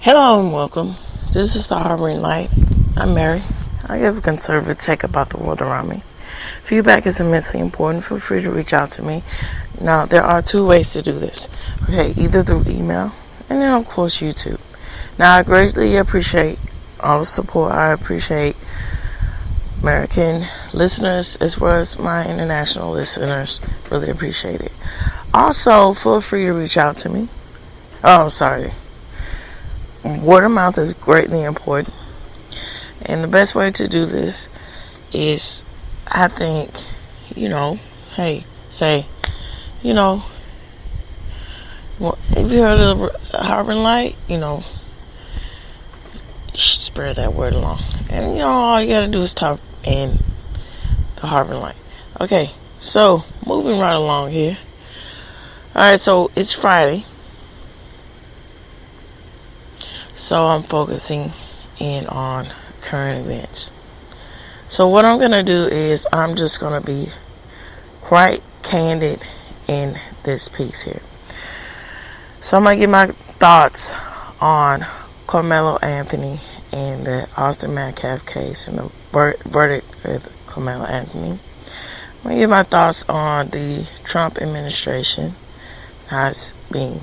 Hello and welcome. This is the Harboring Light. I'm Mary. I give a conservative take about the world around me. Feedback is immensely important. Feel free to reach out to me. Now, there are two ways to do this. Okay, either through email and then, of course, YouTube. Now, I greatly appreciate all the support. I appreciate American listeners as well as my international listeners. Really appreciate it. Also, feel free to reach out to me. Word of mouth is greatly important. And the best way to do this is, I think, if you heard of Harboring Light, you should spread that word along. And, all you gotta do is talk in the Harboring Light. Okay, so, moving right along here. Alright, so it's Friday. So I'm focusing in on current events. So what I'm going to do is I'm just going to be quite candid in this piece here. So I'm going to give my thoughts on Karmello Anthony and the Austin Metcalf case and the verdict of Karmello Anthony. I'm going to give my thoughts on the Trump administration, how it's being,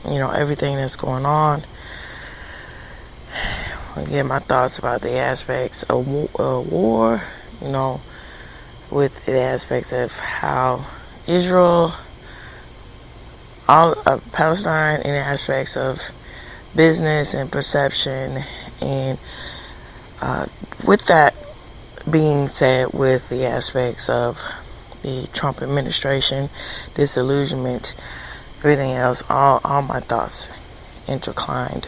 everything that's going on. I'll give my thoughts about the aspects of war, with the aspects of how Israel, Palestine, and the aspects of business and perception. And with that being said, with the aspects of the Trump administration, disillusionment, everything else, all my thoughts intertwined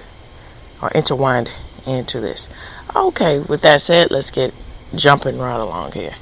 into this. Okay, with that said, let's get jumping right along here.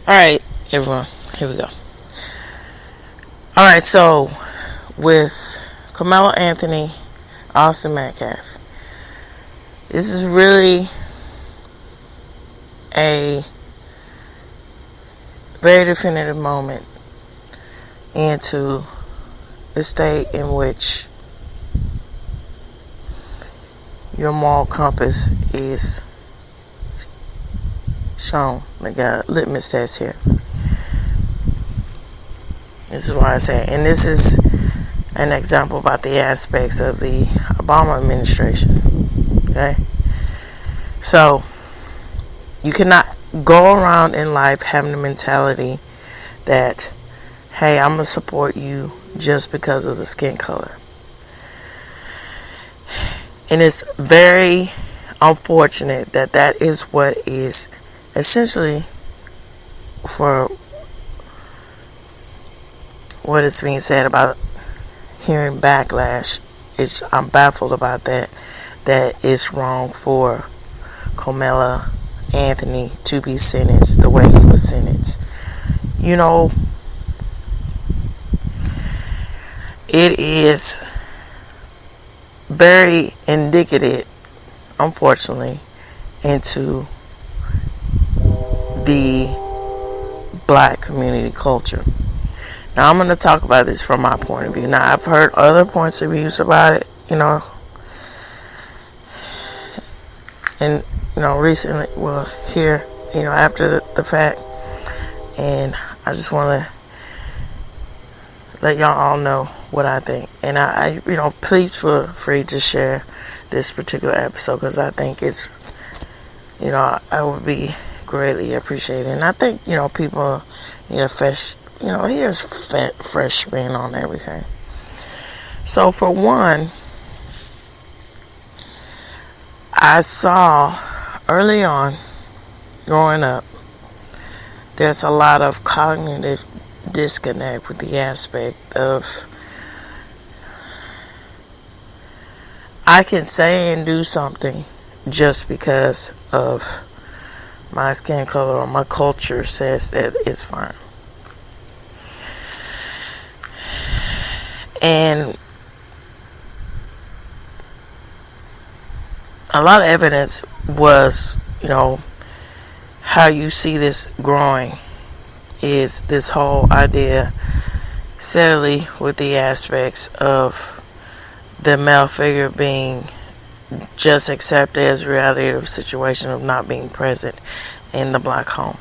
Alright, everyone, here we go. Alright, so with Karmello Anthony, Austin Metcalf, this is really a very definitive moment into the state in which your moral compass is shown. Like a litmus test here. This is why I say, and this is an example about the aspects of the Obama administration. Okay? So, you cannot go around in life having the mentality that, hey, I'm going to support you just because of the skin color. And it's very unfortunate that is what is essentially for what is being said about hearing backlash. I'm baffled about that it's wrong for Karmello Anthony to be sentenced the way he was sentenced. It is very indicative, unfortunately, into the black community culture. Now, I'm going to talk about this from my point of view. Now, I've heard other points of views about it, and, recently, here, after the fact, and I just want to let y'all all know what I think. And I please feel free to share this particular episode, because I think it's, I would be greatly appreciated. And I think, people need a here's fresh spin on everything. So for one, I saw early on growing up, there's a lot of cognitive disconnect with the aspect of I can say and do something just because of my skin color or my culture says that it's fine. And a lot of evidence was, how you see this growing is this whole idea steadily with the aspects of the male figure being just accepted as reality of the situation of not being present in the black home.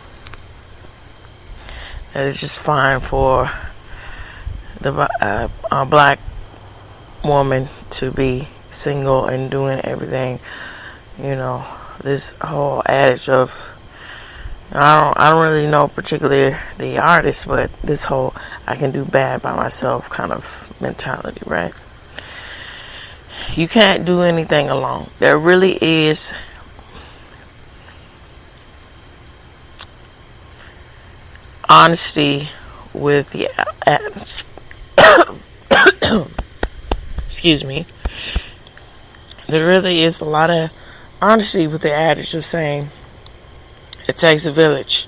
That is just fine for a black woman to be single and doing everything. This whole adage of I don't really know particularly the artist, but this whole I can do bad by myself kind of mentality, right? You can't do anything alone. There really is honesty with the excuse me. There really is a lot of honesty with the adage of saying it takes a village,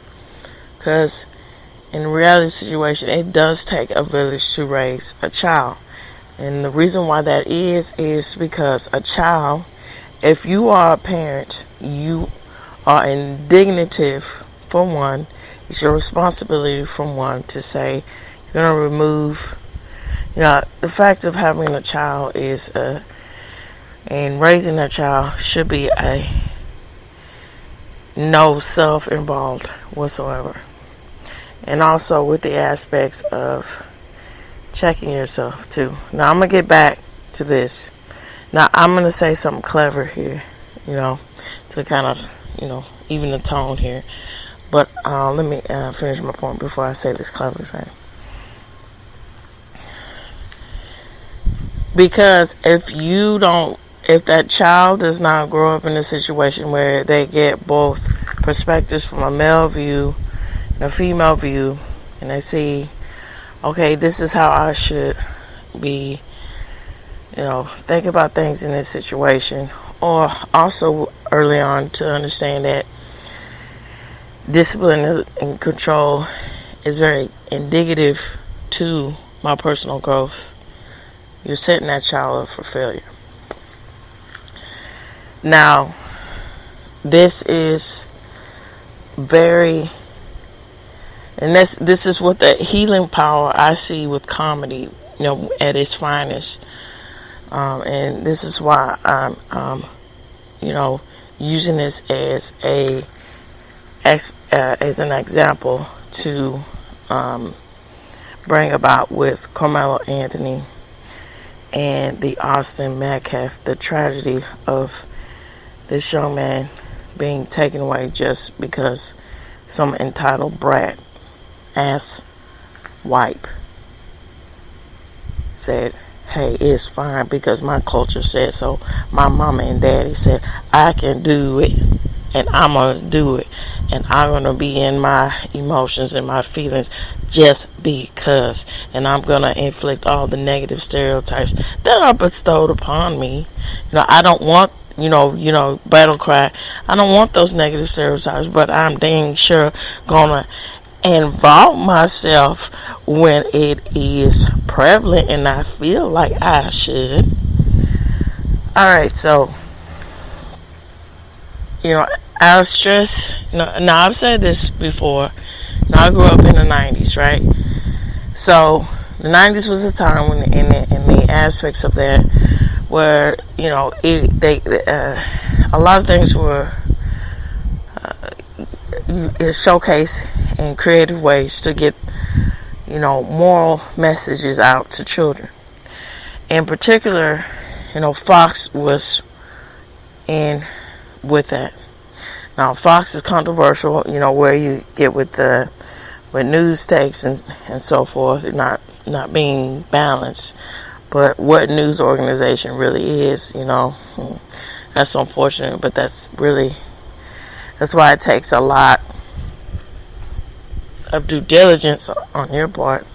because in a reality situation it does take a village to raise a child. And the reason why that is because a child, if you are a parent, you are indignative for one. It's your responsibility from one to say you're going to remove, the fact of having a child is, and raising a child should be a no self-involved whatsoever. And also with the aspects of checking yourself too. Now I'm going to get back to this. Now I'm going to say something clever here, to kind of, even the tone here. But let me finish my point before I say this clever thing. Because if that child does not grow up in a situation where they get both perspectives from a male view and a female view, and they see, okay, this is how I should be, think about things in this situation. Or also early on to understand that discipline and control is very indicative to my personal growth. You're setting that child up for failure. Now, this is very, and this is what the healing power I see with comedy, at its finest. And this is why I'm, using this as an example to bring about with Karmello Anthony and the Austin Metcalf, the tragedy of this young man being taken away just because some entitled brat ass wipe said, hey, it's fine because my culture said so. My mama and daddy said I can do it, and I'm going to do it, and I'm going to be in my emotions and my feelings just because, and I'm going to inflict all the negative stereotypes that are bestowed upon me. I don't want, battle cry. I don't want those negative stereotypes, but I'm dang sure going to involve myself when it is prevalent and I feel like I should. Alright, so I was stressed. Now I've said this before. Now I grew up in the 90s, right? So the 90s was a time when in the aspects of that where a lot of things were showcased in creative ways to get moral messages out to children. In particular, Fox was in with that. Now Fox is controversial, where you get with the with news takes and so forth, not being balanced. But what news organization really is, that's unfortunate. But that's why it takes a lot of due diligence on your part,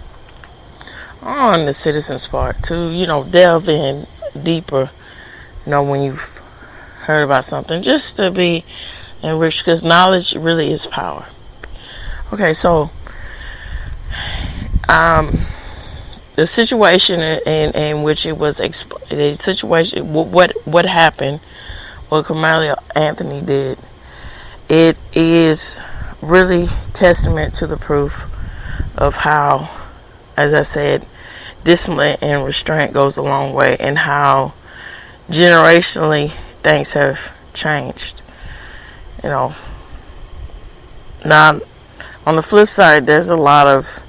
on the citizens' part, to delve in deeper. When you've heard about something, just to be enriched, because knowledge really is power. Okay, so the situation in which it was the situation, what happened, what Karmello Anthony did, it is really testament to the proof of how, as I said, discipline and restraint goes a long way, and how generationally things have changed. Now, on the flip side, there's a lot of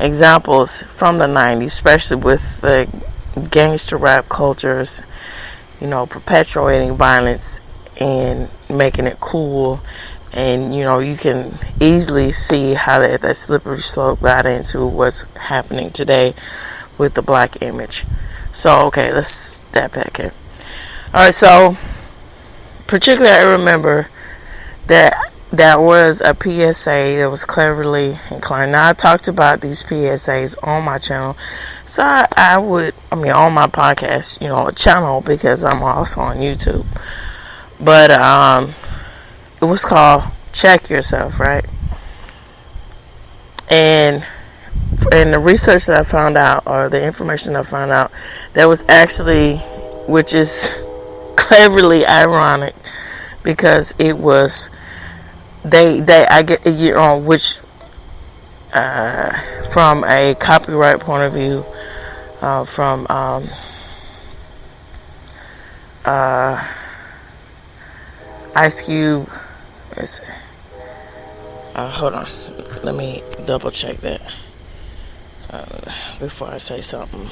examples from the 90s, especially with the gangster rap cultures, perpetuating violence and making it cool. And you can easily see how that slippery slope got into what's happening today with the black image. So okay, let's step back here. Alright, so particularly I remember that was a PSA that was cleverly inclined. Now, I talked about these PSAs on my channel, so on my podcast, a channel, because I'm also on YouTube. But it was called Check Yourself, right? And the research that I found out, or the information I found out, that was actually, which is cleverly ironic, because it was which from a copyright point of view, from Ice Cube. Hold on, let me double check that before I say something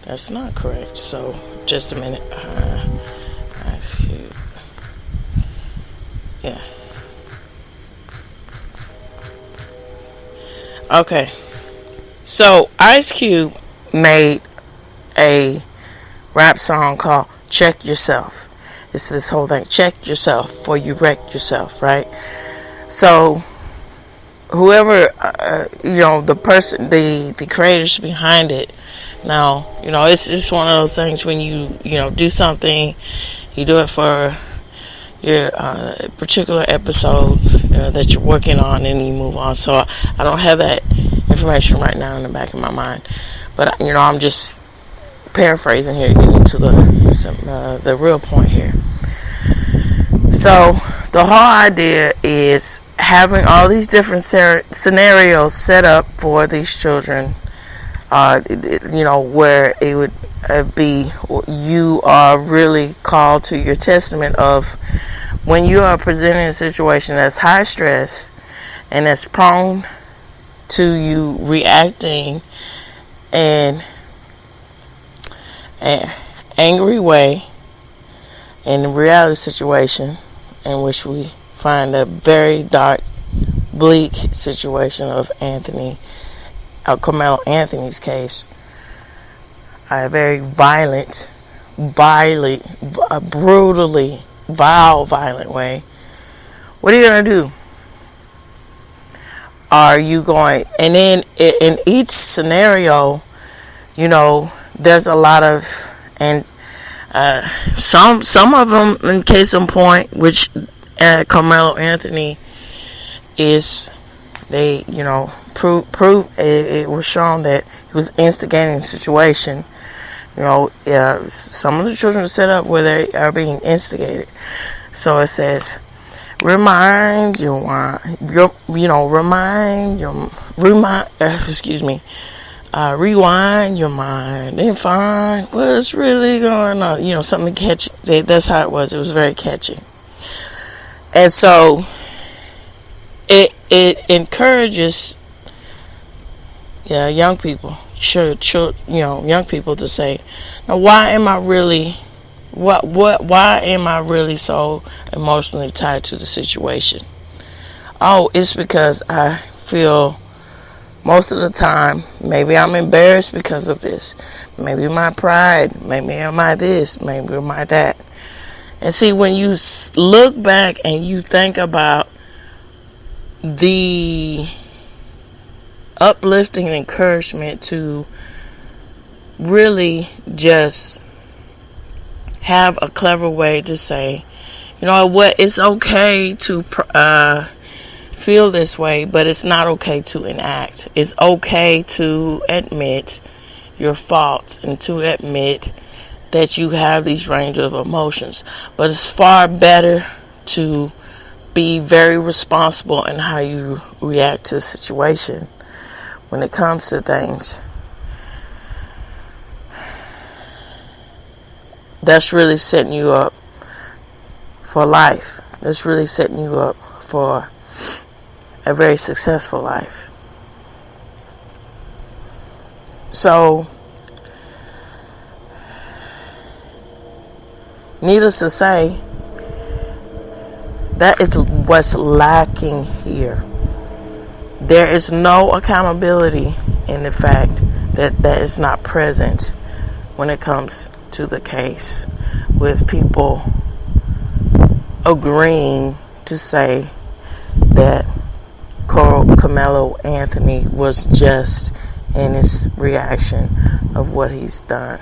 that's not correct. So just a minute. Ice Cube. Yeah. Okay. So Ice Cube made a rap song called Check Yourself. It's this whole thing. Check yourself before you wreck yourself, right? So whoever, the person, the creators behind it. Now, it's just one of those things when you do something, you do it for your particular episode that you're working on, and you move on. So I don't have that information right now in the back of my mind, but I'm just paraphrasing here, getting to the real point here. So the whole idea is having all these different scenarios set up for these children, where it would be, you are really called to your testament of when you are presented in a situation that's high stress and that's prone to you reacting in an angry way in the reality situation, in which we find a very dark, bleak situation of Karmello Anthony's case, a very brutally violent way. What are you going to do? Are you going, and then in each scenario, there's a lot of, and some of them, in case in point, which Karmello Anthony is, they prove it was shown that he was instigating the situation. Some of the children are set up where they are being instigated. So it says, rewind your mind, and find what's really going on. Something catchy. That's how it was. It was very catchy. And so it encourages young people, young people to say, now, why am I really so emotionally tied to the situation? oh, it's because I feel most of the time, maybe I'm embarrassed because of this. Maybe my pride. Maybe am I this. Maybe am I that. And see, when you look back and you think about the uplifting and encouragement to really just have a clever way to say, you know what, it's okay to feel this way, but it's not okay to enact. It's okay to admit your faults and to admit that you have these range of emotions. But it's far better to be very responsible in how you react to a situation when it comes to things. That's really setting you up for life. That's really setting you up for a very successful life. So, needless to say, that is what's lacking here. There is no accountability in the fact that that is not present when it comes to the case, with people agreeing to say that Karmello Anthony was just in his reaction of what he's done.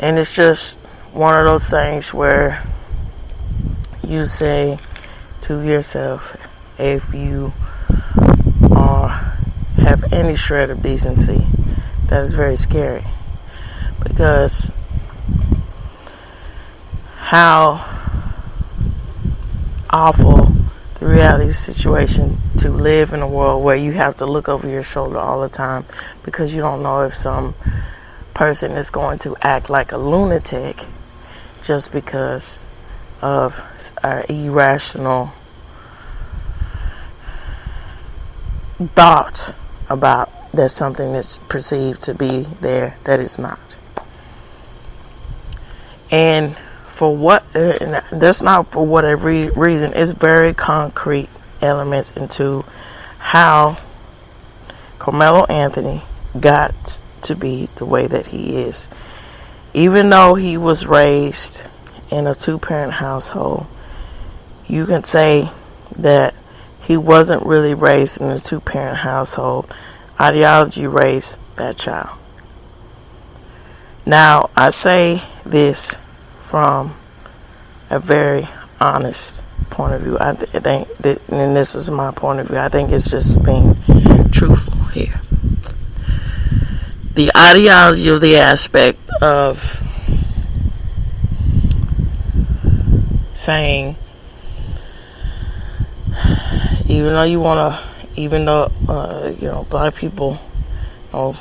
And it's just one of those things where you say to yourself, if you have any shred of decency, that is very scary. Because how awful the reality situation to live in a world where you have to look over your shoulder all the time because you don't know if some person is going to act like a lunatic just because of our irrational thought about that something that's perceived to be there that it's not. And for what, that's not for whatever reason, it's very concrete elements into how Karmello Anthony got to be the way that he is. Even though he was raised in a two-parent household, you can say that he wasn't really raised in a two-parent household. Ideology raised that child. Now, I say this from a very honest point of view. I think that, and this is my point of view, I think it's just being truthful here. The ideology of the aspect of saying, even though black people, not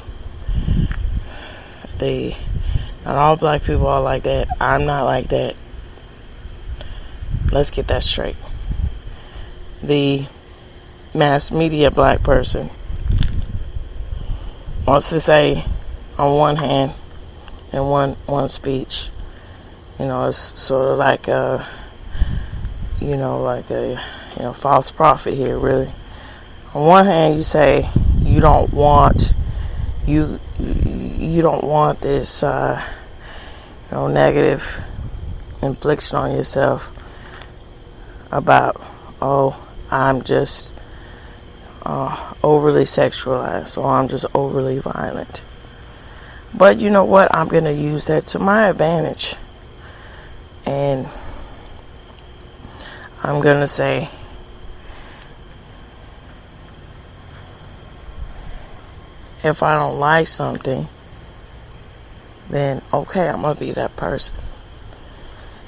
all black people are like that. I'm not like that. Let's get that straight. The mass media black person wants to say, on one hand, in one speech, it's sort of like a false prophet here, really. On one hand, you say you don't want this negative infliction on yourself about, I'm just overly sexualized, or I'm just overly violent. But you know what? I'm going to use that to my advantage. And I'm going to say, if I don't like something, then okay, I'm going to be that person.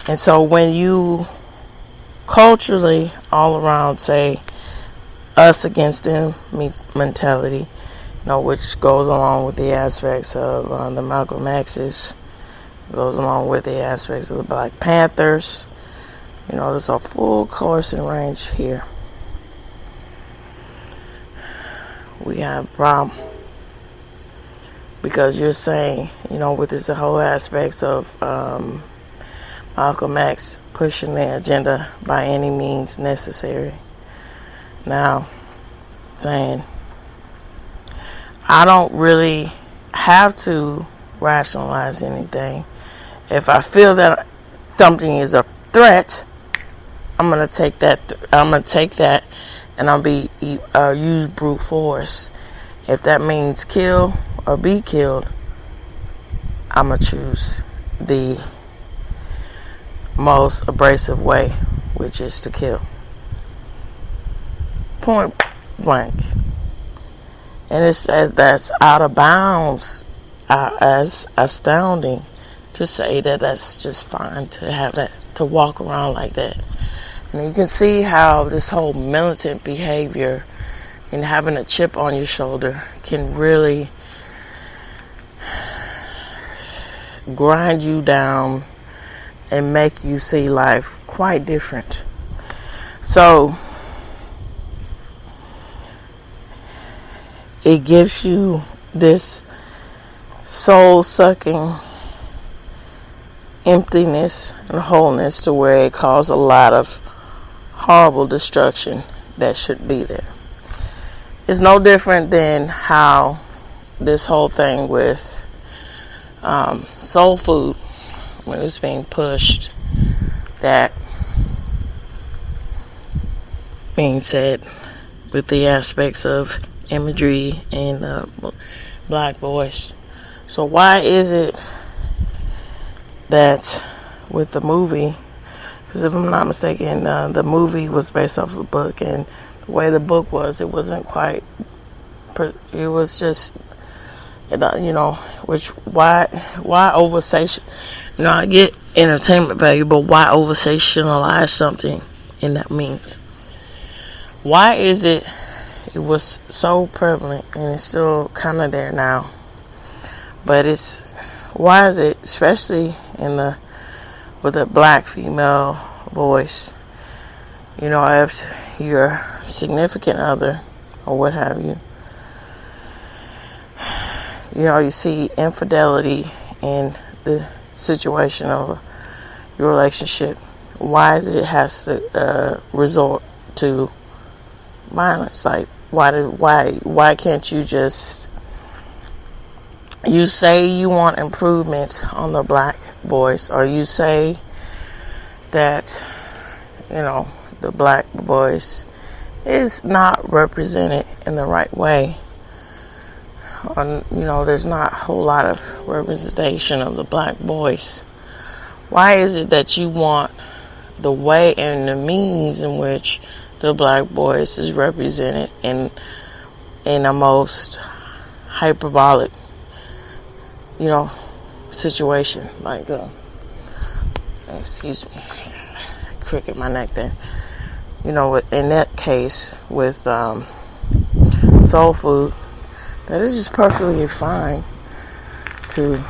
And so when you culturally all around say us against them mentality, which goes along with the aspects of the Malcolm X's, goes along with the aspects of the Black Panthers. There's a full course and range here. We have a problem. Because you're saying, with this whole aspects of Malcolm X pushing the agenda by any means necessary. Now, saying I don't really have to rationalize anything. If I feel that something is a threat, I'm gonna take that. And I'll use brute force. If that means kill or be killed, I'm gonna choose the most abrasive way, which is to kill. Point blank. And it says that's out of bounds, as astounding to say that that's just fine to have that, to walk around like that. And you can see how this whole militant behavior and having a chip on your shoulder can really grind you down and make you see life quite different. So it gives you this soul-sucking emptiness and wholeness to where it causes a lot of horrible destruction that should be there. It's no different than how this whole thing with soul food, when it was being pushed, that being said with the aspects of imagery and black voice. So why is it that with the movie, because if I'm not mistaken, the movie was based off of a book, and the way the book was, it wasn't quite, it was just, which, why oversation, I get entertainment value, but why oversensationalize something in that means? Why is it was so prevalent, and it's still kind of there now, but why is it, especially with a black female voice, if your significant other or what have you, you see infidelity in the situation of your relationship, why is it has to resort to violence? Like, why can't you just, you say you want improvement on the black voice, or you say that the black voice is not represented in the right way, there's not a whole lot of representation of the black voice. Why is it that you want the way and the means in which the black voice is represented in a most hyperbolic, situation? Like, excuse me, cricket my neck there. In that case with soul food, that is just perfectly fine to,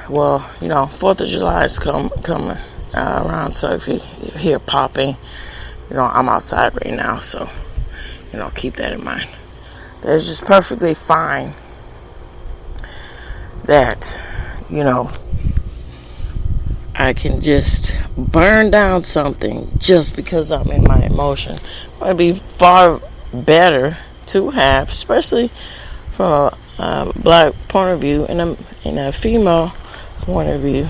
4th of July is coming around, so if you hear popping, I'm outside right now, so, keep that in mind. That's just perfectly fine that, I can just burn down something just because I'm in my emotion. It would be far better to have, especially from a black point of view and a female point of view,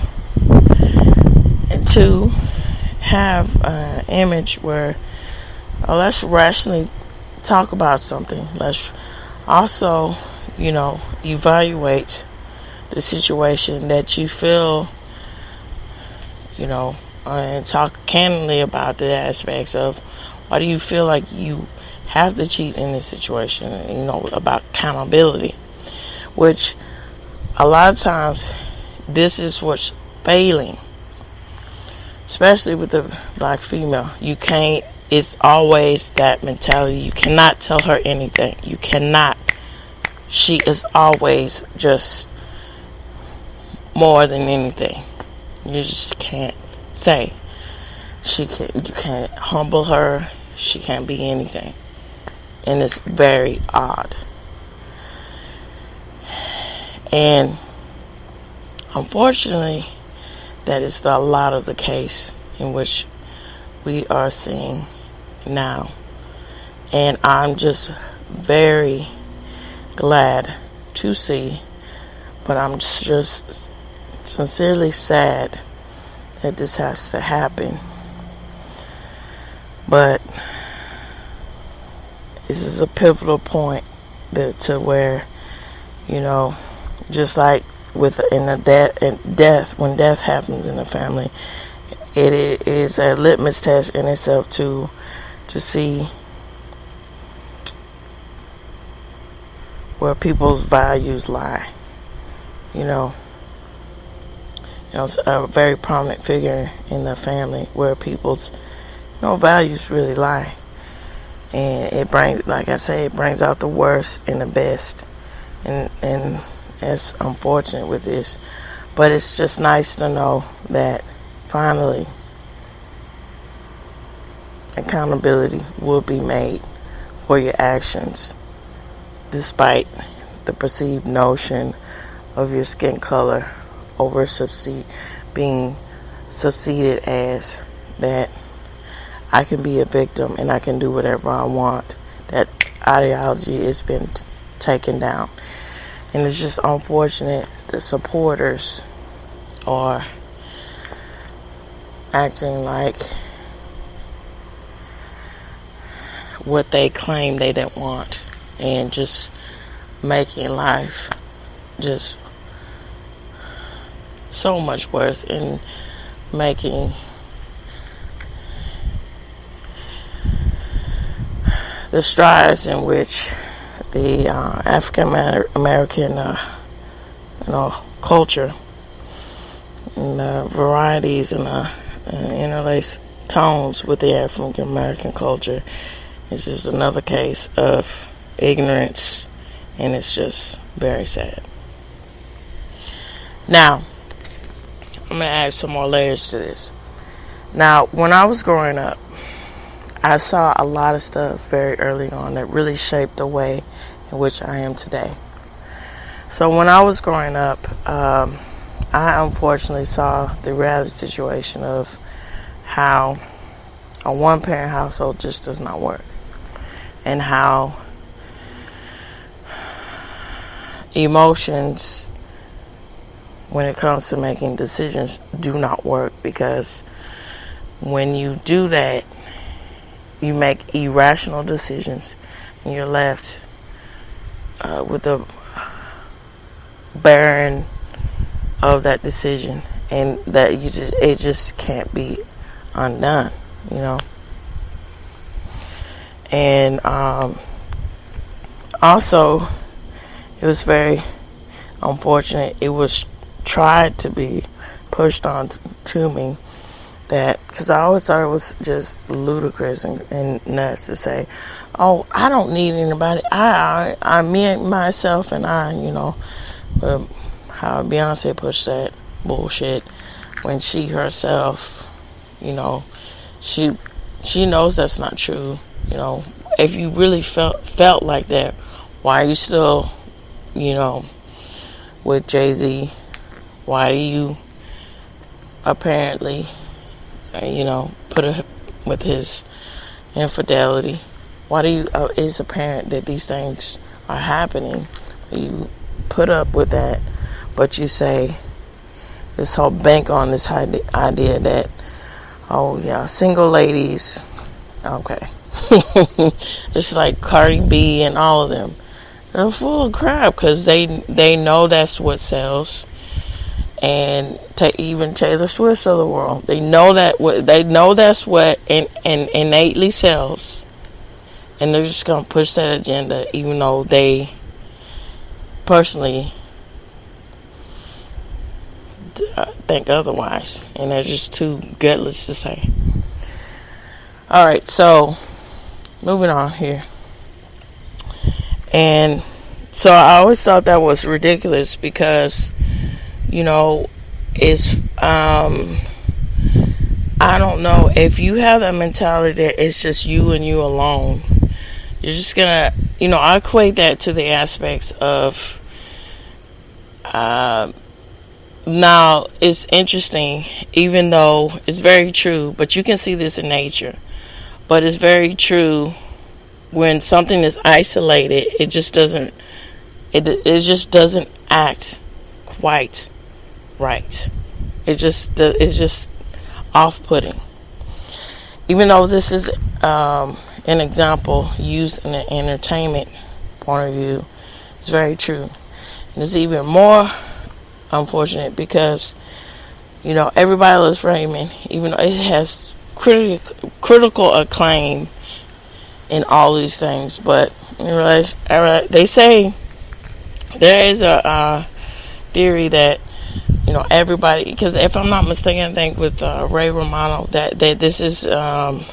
and to have an image where, let's rationally talk about something. Let's also, evaluate the situation that you feel, and talk candidly about the aspects of why do you feel like you have to cheat in this situation, about accountability, which a lot of times this is what's failing, especially with the black female. It's always that mentality. You cannot tell her anything. You cannot. She is always just more than anything. You just can't say. You can't humble her. She can't be anything. And it's very odd. And unfortunately, that is a lot of the case in which we are seeing now. And I'm just very glad to see, but I'm just sincerely sad that this has to happen. But this is a pivotal point to where, just like death, when death happens in the family, it is a litmus test in itself to see where people's values lie. It's a very prominent figure in the family where people's values really lie. And it brings, like I say, it brings out the worst and the best. And it's unfortunate with this. But it's just nice to know that finally accountability will be made for your actions, despite the perceived notion of your skin color being succeeded as that I can be a victim and I can do whatever I want. That ideology has been taken down. And it's just unfortunate the supporters are acting like what they claim they didn't want, and just making life just so much worse, and making the strides in which the African American culture and the varieties and the interlaced tones with the African American culture is just another case of ignorance, and it's just very sad. Now, I'm going to add some more layers to this. Now, when I was growing up, I saw a lot of stuff very early on that really shaped the way in which I am today. So when I was growing up, I unfortunately saw the reality situation of how a one-parent household just does not work, and how emotions, when it comes to making decisions, do not work, because when you do that, you make irrational decisions, and you're left with the barren of that decision, and that it just can't be undone, And also, it was very unfortunate. It was tried to be pushed on to me that, because I always thought it was just ludicrous and nuts to say, oh, I don't need anybody. I me, myself, and I, how Beyonce pushed that bullshit when she herself, she knows that's not true. If you really felt like that, why are you still, with Jay-Z? Why do you apparently, put it with his infidelity? Why do you, it's apparent that these things are happening. You put up with that, but you say, this whole bank on this idea that, oh yeah, single ladies, okay. Just like Cardi B and all of them, they're full of crap, because they know that's what sells. And even Taylor Swift of the world, they know that's what innately sells, and they're just gonna push that agenda, even though they personally think otherwise, and they're just too gutless to say. All right, so moving on here, and so I always thought that was ridiculous, because it's I don't know, if you have that mentality that it's just you and you alone, you're just gonna, I equate that to the aspects of Now, it's interesting, even though it's very true, but you can see this in nature. But it's very true when something is isolated, it just doesn't act quite right. It's just off-putting. Even though this is an example used in an entertainment point of view, it's very true. And it's even more unfortunate because, everybody loves Raymond, even though it has critical acclaim in all these things. But they say there is a theory that everybody, because if I'm not mistaken, I think with Ray Romano that this is that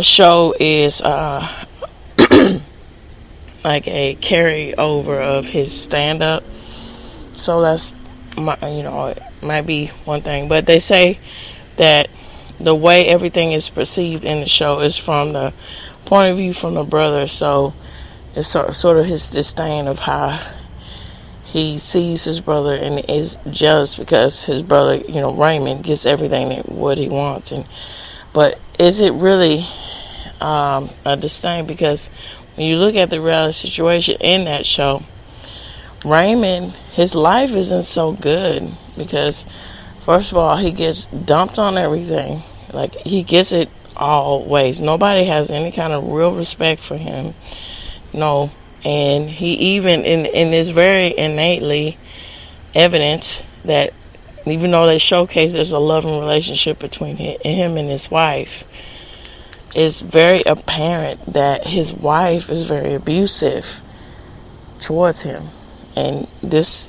show is like a carryover of his stand up. So that's it might be one thing, but they say that the way everything is perceived in the show is from the point of view from the brother. So it's sort of his disdain of how he sees his brother and is jealous because his brother, Raymond, gets everything what he wants. But is it really a disdain? Because when you look at the reality situation in that show, Raymond, his life isn't so good because, first of all, he gets dumped on everything. Like, he gets it always. Nobody has any kind of real respect for him. And he even, in is very innately evidence that even though they showcase there's a loving relationship between him and his wife, it's very apparent that his wife is very abusive towards him. And this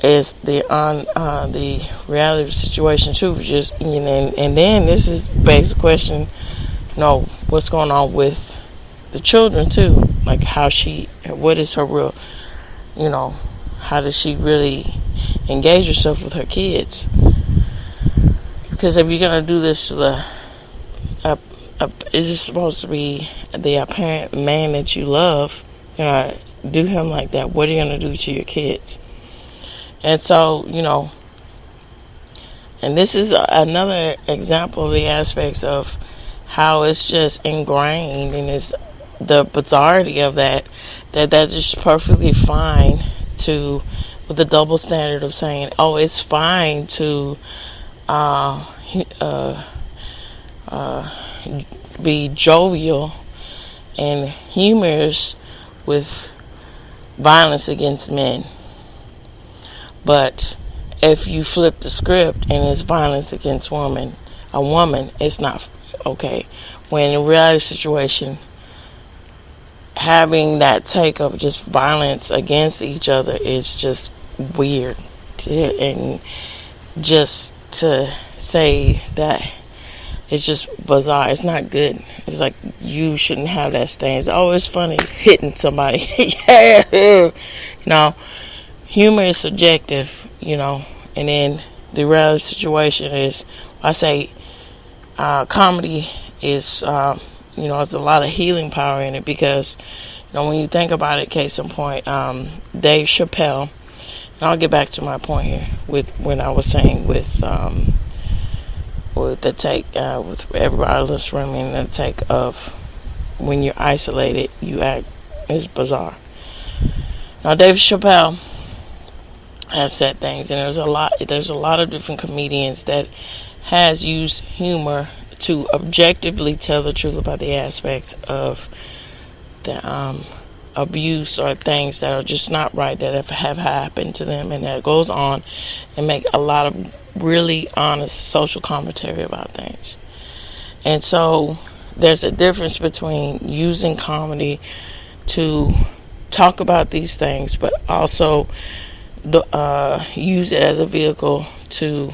is the reality situation too. Just and then this is begs the question, what's going on with the children too? Like what is her real, how does she really engage herself with her kids? Because if you're gonna do this to is it supposed to be the apparent man that you love? Do him like that. What are you gonna do to your kids? And so, and this is another example of the aspects of how it's just ingrained, and it's the bizarrety of that is perfectly fine with the double standard of saying, oh, it's fine to be jovial and humorous with violence against men. But if you flip the script and it's violence against a woman, it's not okay. When in a reality situation, having that take of just violence against each other is just weird. And just to say that it's just bizarre. It's not good. It's like you shouldn't have that stance. Oh, it's funny hitting somebody. Yeah. Humor is subjective, and then the reality situation is, I say, comedy is, there's a lot of healing power in it because, when you think about it, case in point, Dave Chappelle, and I'll get back to my point here with when I was saying with the take, with everybody listening, and the take of when you're isolated, you act, it's bizarre. Now, Dave Chappelle has said things, and there's a lot of different comedians that has used humor to objectively tell the truth about the aspects of the abuse or things that are just not right that have happened to them, and that goes on and make a lot of really honest social commentary about things. And so there's a difference between using comedy to talk about these things, but also use it as a vehicle to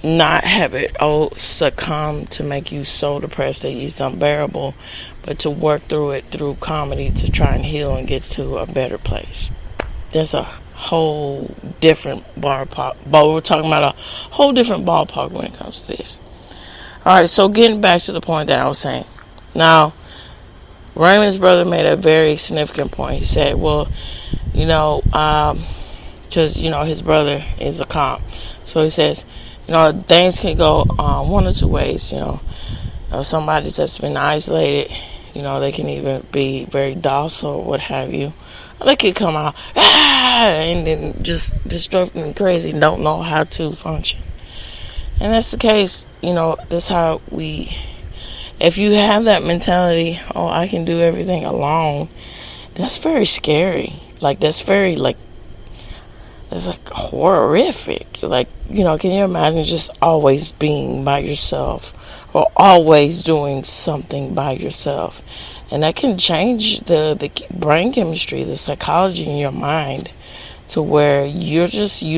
not have it succumb to make you so depressed that it's unbearable, but to work through it through comedy to try and heal and get to a better place. There's a whole different ballpark, but we're talking about a whole different ballpark when it comes to this. Alright, so getting back to the point that I was saying. Now, Raymond's brother made a very significant point. He said, well, because, his brother is a cop. So he says, things can go one or two ways. Somebody that's been isolated, they can even be very docile or what have you. Or they could come out and then just destructive and crazy, don't know how to function. And that's the case, that's how if you have that mentality, oh, I can do everything alone, that's very scary. Like, that's very, it's like horrific. Like, can you imagine just always being by yourself or always doing something by yourself? And that can change the brain chemistry, the psychology in your mind to where you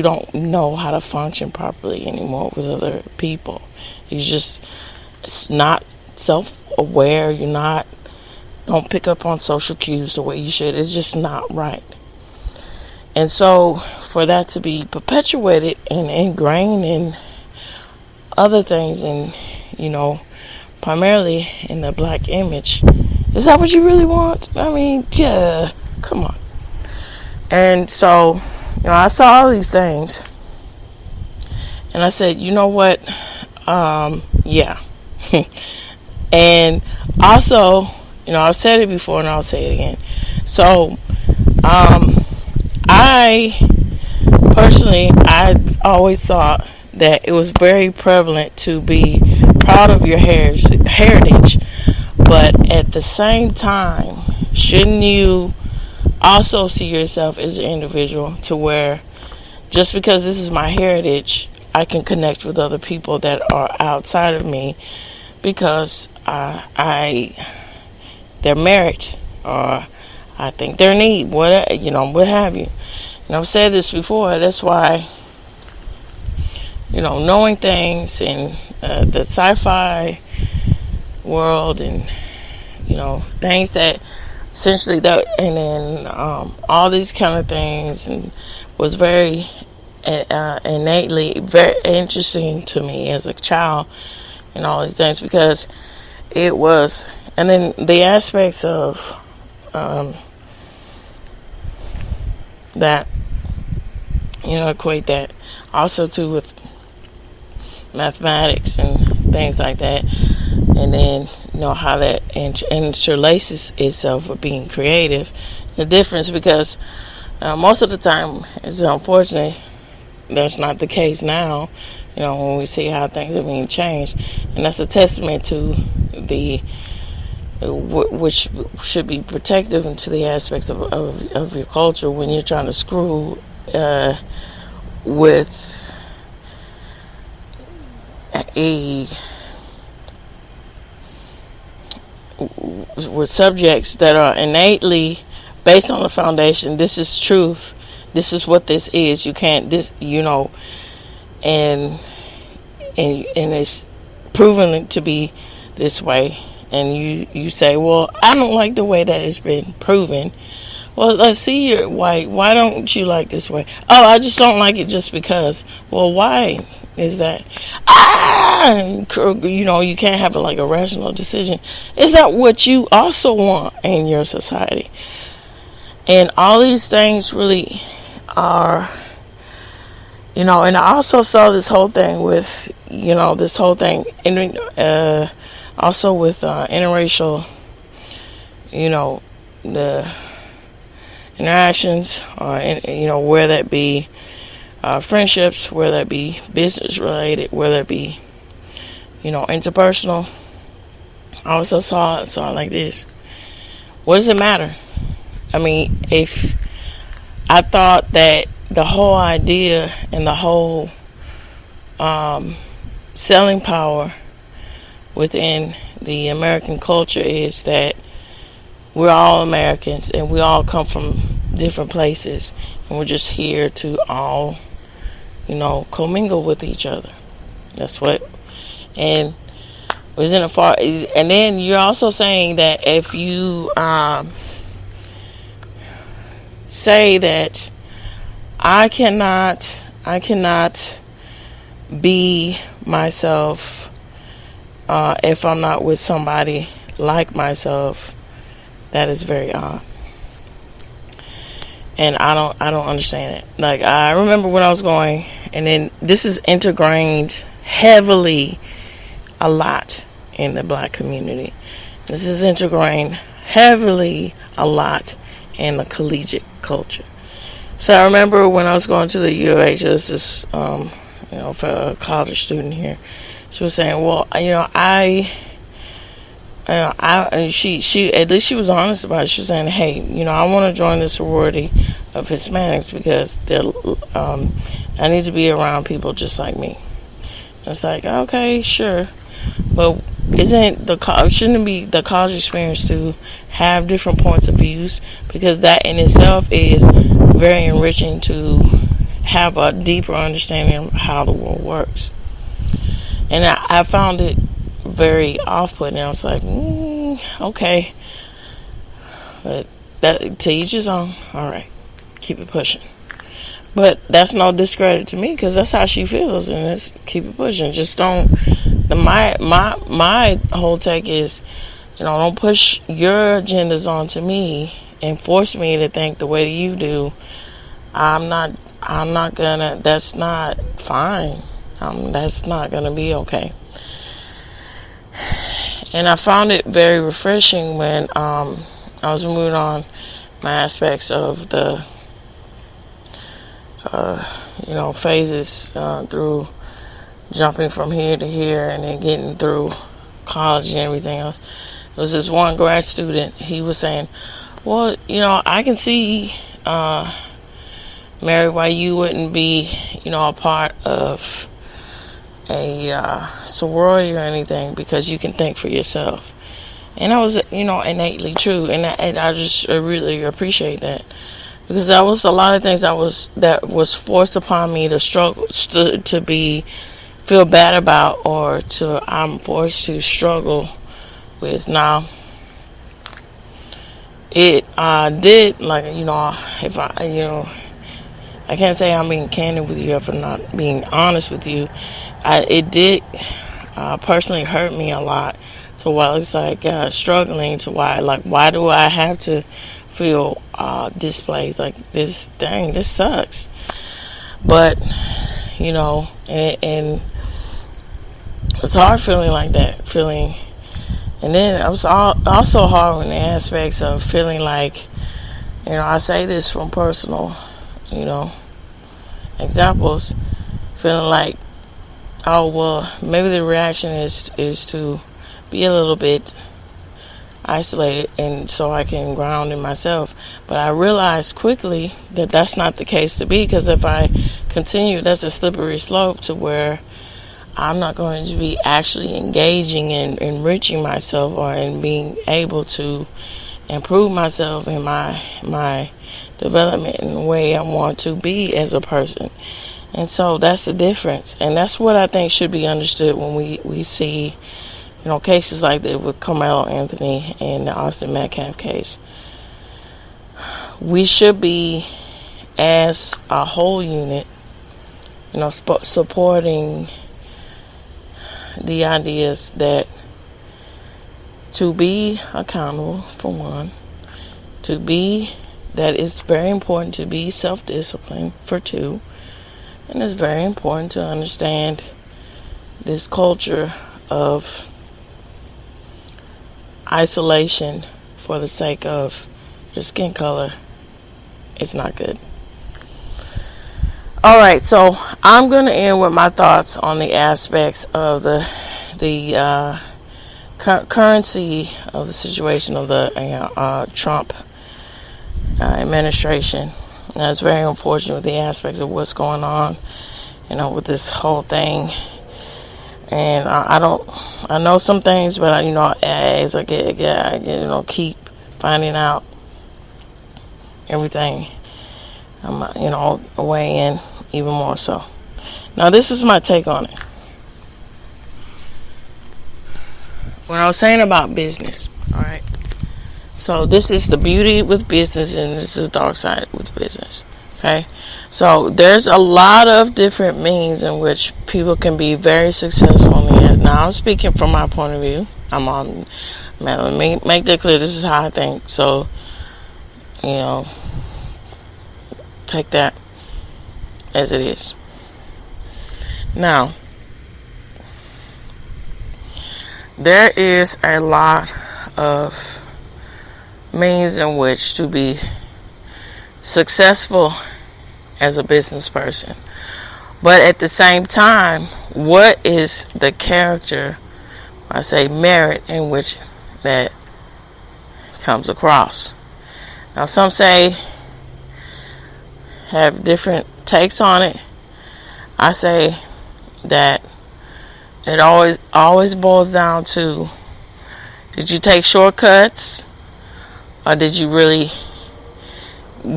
don't know how to function properly anymore with other people. It's not self-aware. Don't pick up on social cues the way you should. It's just not right. And so for that to be perpetuated and ingrained in other things, and primarily in the black image, is that what you really want? I mean, yeah, come on. And so, I saw all these things, and I said, you know what? Yeah. And also, I've said it before and I'll say it again. So, I always thought that it was very prevalent to be proud of your heritage, but at the same time, shouldn't you also see yourself as an individual to where just because this is my heritage, I can connect with other people that are outside of me because their merit or I think their need, what have you. And I've said this before. That's why, knowing things in the sci-fi world and things that essentially that, and then all these kind of things, and was very innately very interesting to me as a child, and all these things because it was, and then the aspects of that, equate that also too with mathematics and things like that, and then how that interlaces itself with being creative. The difference, because most of the time it's unfortunate that's not the case now, when we see how things are being changed, and that's a testament to the which should be protective into the aspects of your culture when you're trying to screw with subjects that are innately based on the foundation. This is truth. This is what this is. You can't and it's proven to be this way. And you say, well, I don't like the way that it's been proven. Well, let's see here. Why don't you like this way? Oh, I just don't like it just because. Well, why is that? You can't have a rational decision. Is that what you also want in your society? And all these things really are, and I also saw this whole thing with, also with interracial, the interactions, or where that be friendships, where that be business related, where that be, interpersonal. I also saw it like this. What does it matter? I mean, if I thought that the whole idea and the whole selling power within the American culture is that we're all Americans and we all come from different places, and we're just here to all, commingle with each other. That's what, and was in a far, and then you're also saying that if you say that I cannot be myself if I'm not with somebody like myself, that is very odd. and I don't understand it. Like, I remember when I was going, and then this is integrated heavily a lot in the black community. This is integrated heavily a lot in the collegiate culture. So I remember when I was going to the U of H, this is for a college student here. She was saying, well, she at least she was honest about it. She was saying, hey, I want to join the sorority of Hispanics because I need to be around people just like me. It's like, okay, sure, but shouldn't it be the college experience to have different points of views, because that in itself is very enriching to have a deeper understanding of how the world works. And I found it very off-putting. I was like, okay, but that to each his own. All right, keep it pushing. But that's no discredit to me, because that's how she feels, and let's keep it pushing. Just don't. My whole take is, don't push your agendas onto me and force me to think the way that you do. I'm not gonna. That's not fine. That's not gonna be okay. And I found it very refreshing when I was moving on my aspects of the phases through jumping from here to here and then getting through college and everything else. There was this one grad student. He was saying, well, I can see, Mary, why you wouldn't be, a part of a sorority or anything, because you can think for yourself. And that was, innately true. And I just really appreciate that, because that was a lot of things that was forced upon me to struggle, to feel bad about, or I'm forced to struggle with. Now, it did, like, if I can't say I'm being candid with you for not being honest with you. It did personally hurt me a lot. So while it's like struggling to why do I have to feel displaced? Like, this sucks. But and it's hard feeling like that, and then it was also hard in the aspects of feeling like, I say this from personal, examples, feeling like, oh, well, maybe the reaction is to be a little bit isolated, and so I can ground in myself. But I realized quickly that that's not the case to be, because if I continue, that's a slippery slope to where I'm not going to be actually engaging and enriching myself, or in being able to improve myself in my development in the way I want to be as a person. And so that's the difference. And that's what I think should be understood when we see, cases like that with Karmello Anthony and the Austin Metcalf case. We should be, as a whole unit, supporting the ideas that to be accountable, for one, that it's very important to be self-disciplined, for two, and it's very important to understand this culture of isolation for the sake of your skin color. It's not good. Alright, so I'm going to end with my thoughts on the aspects of the currency of the situation of the Trump administration. And it's very unfortunate with the aspects of what's going on, with this whole thing. And I know some things, but as I get keep finding out everything, I'm weighing in even more so. Now, this is my take on it. When I was saying about business, all right. So this is the beauty with business, and this is the dark side with business. Okay. So there's a lot of different means in which people can be very successful in this. Now, I'm speaking from my point of view. Let me make that clear. This is how I think. So, take that as it is. Now, there is a lot of means in which to be successful as a business person. But at the same time, what is the character, I say merit, in which that comes across? Now, some say, have different takes on it. I say that it always boils down to, did you take shortcuts, or did you really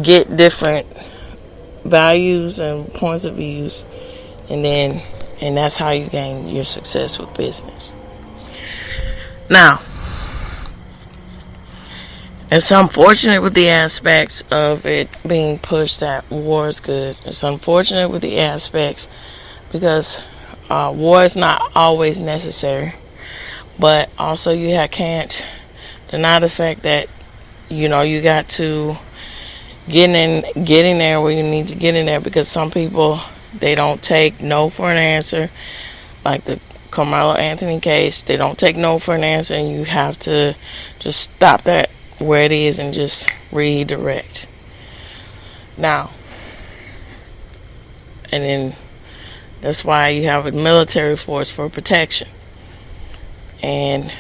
get different values and points of views, and that's how you gain your success with business. Now, it's unfortunate with the aspects of it being pushed that war is good. It's unfortunate with the aspects because war is not always necessary, but also you can't deny the fact that you got to get in there where you need to get in there, because some people, they don't take no for an answer. Like the Karmello Anthony case, they don't take no for an answer, and you have to just stop that where it is and just redirect. Now, and then that's why you have a military force for protection, and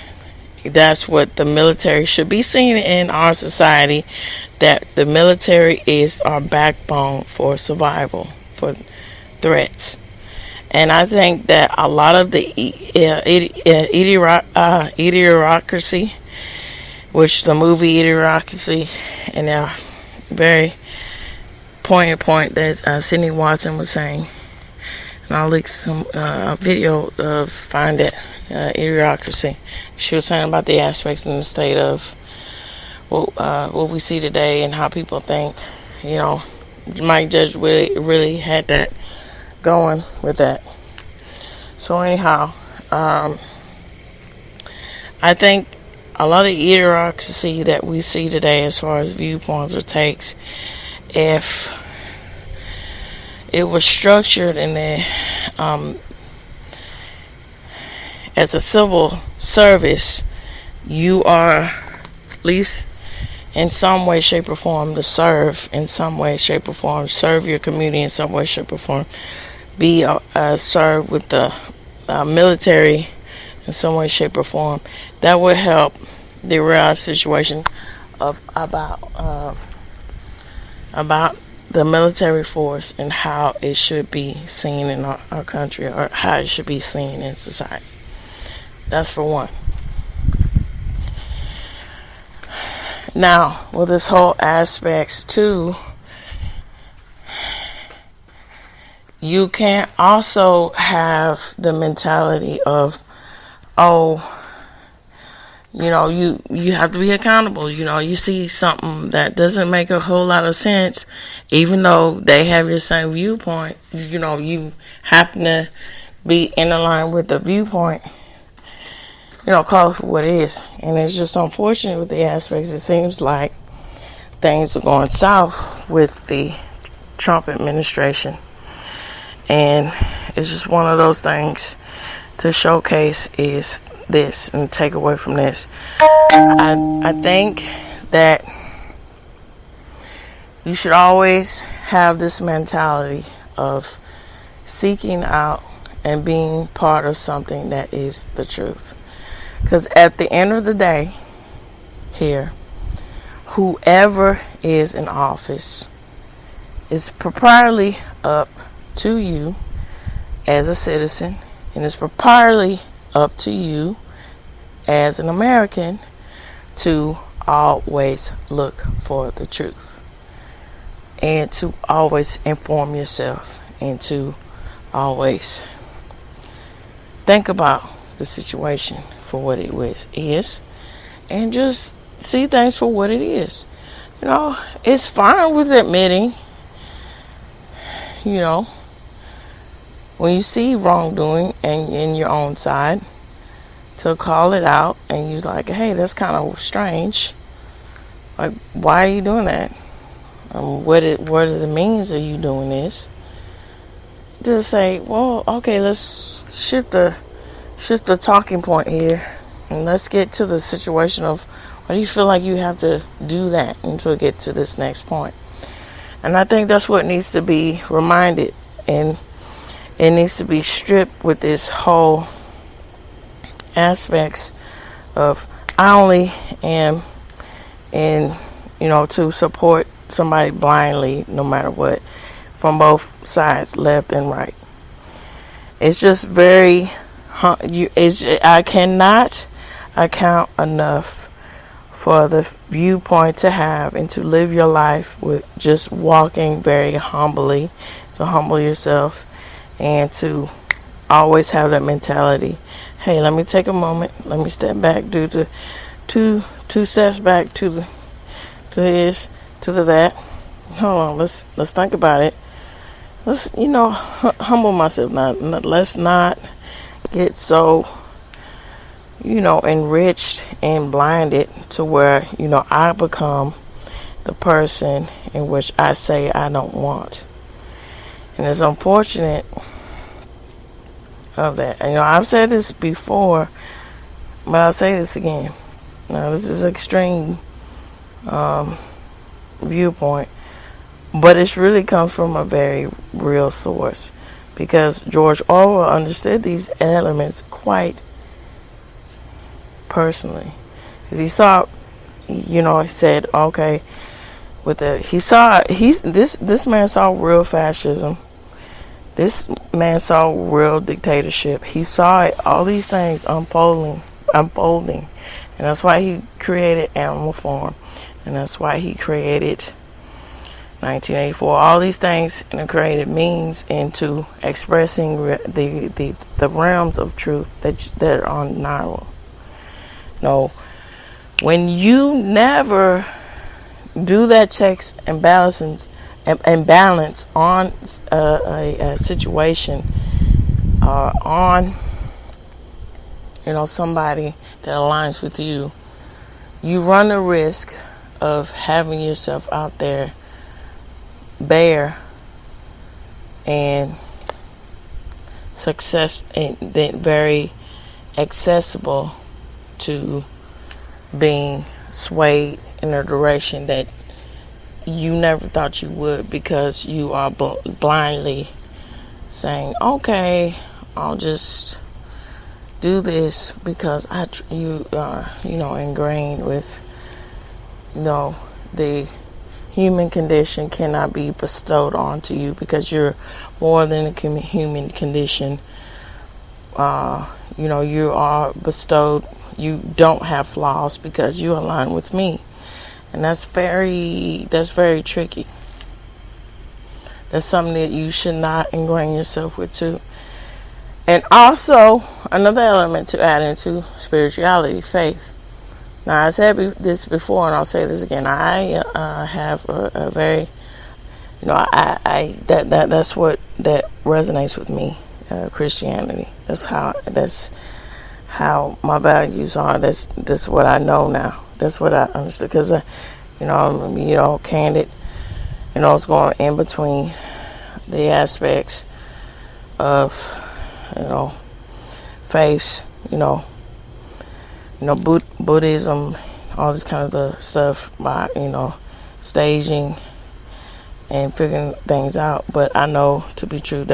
that's what the military should be seen in our society, that the military is our backbone for survival, for threats. And I think that a lot of the idiocracy, which the movie Idiocracy, and a very poignant point that Sydney Watson was saying, and I'll link some video of Find It, Idiocracy. She was saying about the aspects in the state of what we see today and how people think. Mike Judge really had that going with that. So anyhow, I think a lot of idiocracy that we see today as far as viewpoints or takes, if it was structured in as a civil service, you are at least in some way, shape, or form to serve in some way, shape, or form, serve your community in some way, shape, or form, be served with the military in some way, shape, or form. That would help derail the situation about the military force and how it should be seen in our country, or how it should be seen in society. That's for one. Now, with this whole aspects too, you can't also have the mentality of, you have to be accountable. You see something that doesn't make a whole lot of sense, even though they have your same viewpoint, you happen to be in line with the viewpoint, call it for what it is. And it's just unfortunate with the aspects. It seems like things are going south with the Trump administration. And it's just one of those things to showcase is this and take away from this. I think that you should always have this mentality of seeking out and being part of something that is the truth. Because at the end of the day, here, whoever is in office is proprietary up to you as a citizen, and it's proprietary up to you as an American to always look for the truth and to always inform yourself and to always think about the situation for what it is and just see things for what it is. It's fine with admitting, when you see wrongdoing and in your own side, to call it out, and you're like, hey, that's kind of strange. Like, why are you doing that? What are the means of you doing this? To say, well, okay, let's shift the talking point here, and let's get to the situation of why do you feel like you have to do that until we get to this next point. And I think that's what needs to be reminded, and it needs to be stripped with this whole aspects of I only am in, to support somebody blindly no matter what, from both sides, left and right. It's just very I cannot account enough for the viewpoint to have and to live your life with just walking very humbly, to humble yourself and to always have that mentality. Hey, let me take a moment. Let me step back, do the two steps back to this, to that. Hold on, let's think about it. Let's humble myself. Let's not get so enriched and blinded to where I become the person in which I say I don't want. And it's unfortunate of that. I've said this before, but I'll say this again. Now, this is extreme viewpoint, but it really comes from a very real source, because George Orwell understood these elements quite personally, because he saw, he said, okay, this man saw real fascism. This man saw real dictatorship. He saw it, all these things unfolding, and that's why he created Animal Farm, and that's why he created 1984. All these things, and created means into expressing the realms of truth that are undeniable. No, when you never do that checks and balances and balance on a situation, on somebody that aligns with you, you run the risk of having yourself out there bare and success, and then very accessible to being swayed in a direction that you never thought you would, because you are blindly saying, okay, I'll just do this because you are ingrained with the human condition cannot be bestowed onto you, because you're more than a human condition. You are bestowed. You don't have flaws because you align with me, and that's very tricky. That's something that you should not ingrain yourself with too. And also another element to add into spirituality, faith. Now, I said this before, and I'll say this again. I have a very, that's what that resonates with me. Christianity. That's how my values are. That's what I know now. That's what I understood. Because I'm candid. It's going in between the aspects of faiths. Buddhism, all this kind of the stuff by, staging and figuring things out. But I know to be true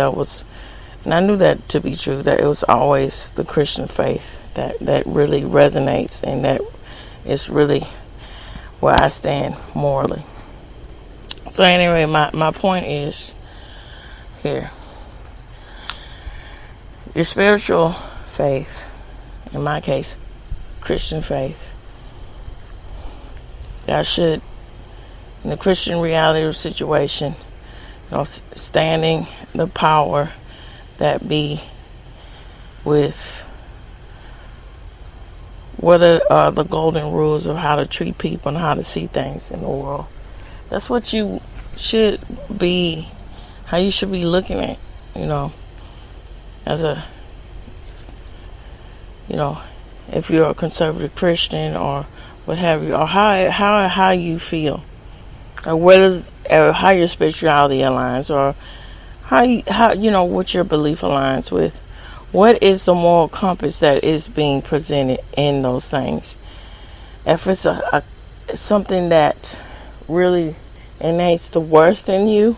and I knew that to be true, that it was always the Christian faith that really resonates, and that is really where I stand morally. So anyway, my point is here. Your spiritual faith, in my case, Christian faith, that should, in the Christian reality of the situation, standing the power that be with what are the golden rules of how to treat people and how to see things in the world. That's what you should be, how you should be looking at, as a, if you're a conservative Christian or what have you, or how you feel. Or what is how your spirituality aligns, or how what your belief aligns with. What is the moral compass that is being presented in those things? If it's something that really innates the worst in you,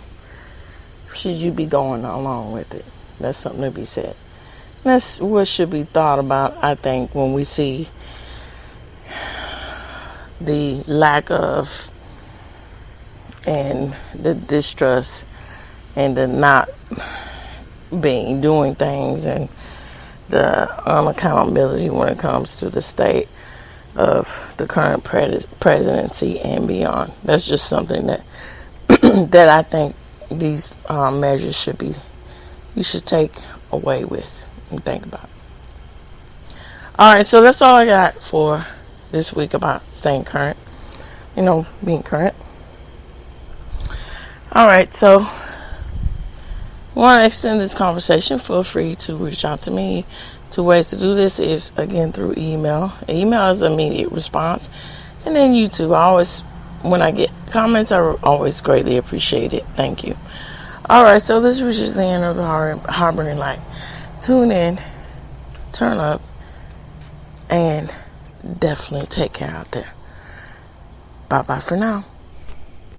should you be going along with it? That's something to be said. That's what should be thought about, I think, when we see the lack of and the distrust and the not doing things, and the unaccountability when it comes to the state of the current presidency and beyond. That's just something that that I think these measures you should take away with and think about. Alright, so that's all I got for this week about staying current, being current. Alright, so want to extend this conversation, feel free to reach out to me. 2 ways to do this is, again, through email. Email is immediate response. And then YouTube. When I get comments, I always greatly appreciate it. Thank you. Alright, so this reaches the end of the Harboring Light. Tune in, turn up, and definitely take care out there. Bye-bye for now.